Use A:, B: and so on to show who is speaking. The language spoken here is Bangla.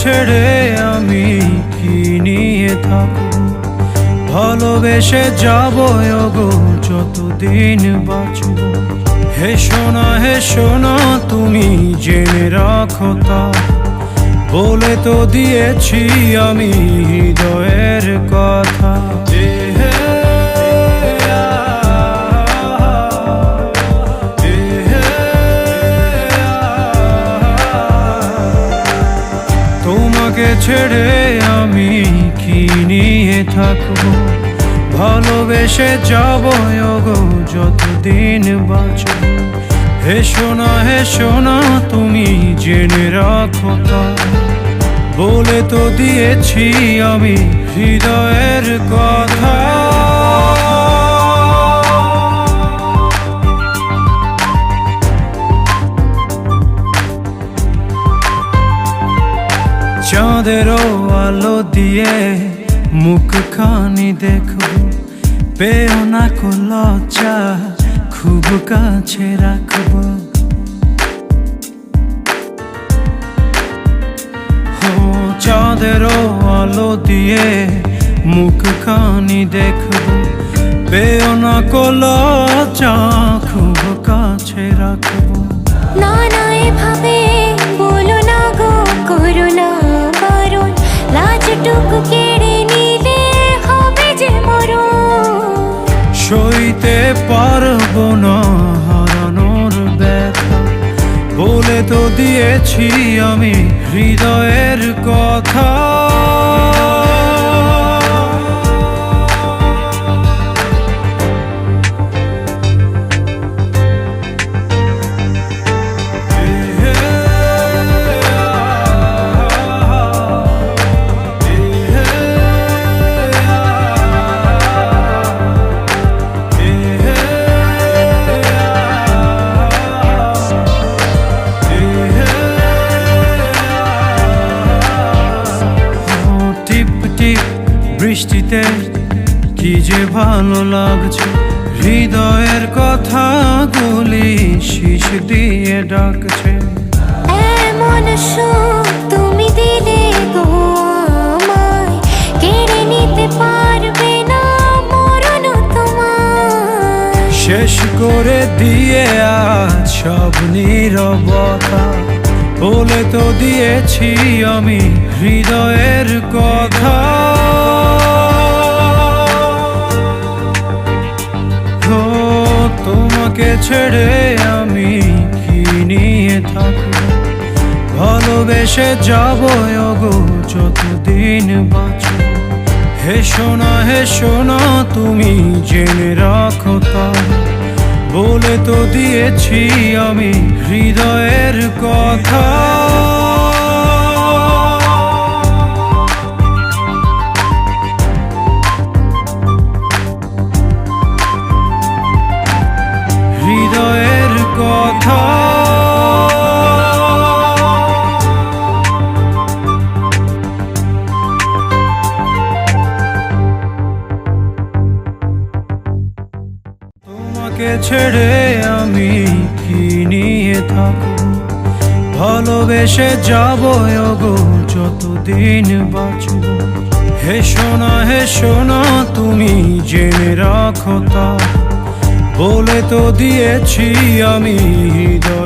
A: ছেড়ে আমি কি নিয়ে থাকব, ভালোবেসে যাব ওগো যতদিন বাঁচব। হে সোনা তুমি জেনে রাখো তা, বলে তো দিয়েছি আমি হৃদয়ের কথা। তোমাকে ছেড়ে আমি কি নিয়ে থাকবো, ভালোবেসে যাব ওগো যতদিন বাঁচব। হে সোনা তুমি জেনে রাখো তা, বলে তো দিয়েছি আমি হৃদয়ের কথা। চাঁদেরও আলো দিয়ে মুখখানি দেখব, পেও না কো লজ্জা খুব কাছে রাখব। চাঁদেরও আলো দিয়ে মুখখানি দেখব, পেও না কো লজ্জা খুব কাছে রাখব।
B: না না এভাবে বলো না গো, করো না বারণ, লাজটুকু কেড়ে নিলে হবে যে মরণ।
A: সইতে পারবো না হারানোর ব্যথা, বলে তো দিয়েছি আমি হৃদয়ের কথা। বৃষ্টিতে কি যে ভালো লাগছে, হৃদয়ের কথাগুলি শীষ দিয়ে ডাকছে।
B: এমন সুখ তুমি দিলে গো আমায়, কেড়ে নিতে পারবে না মরণ তোমার।
A: শেষ করে দিয়ে আজ সব নীরবতা, বলে তো দিয়েছি আমি হৃদয়ের কথা। তোমাকে ছেড়ে আমি কি নিয়ে থাকবো, ভালোবেসে যাব ওগো যতদিন বাঁচব। হে সোনা তুমি জেনে রাখো তা, বলে তো দিয়েছি আমি হৃদয়ের কথা। হৃদয়ের কথা। তোমাকে ছেড়ে আমি কি নিয়ে থাকবো, ভালোবেসে যাব ওগো যতদিন বাঁচব। হে সোনা তুমি জেনে রাখো তা, বলে তো দিয়েছি আমি হৃদয়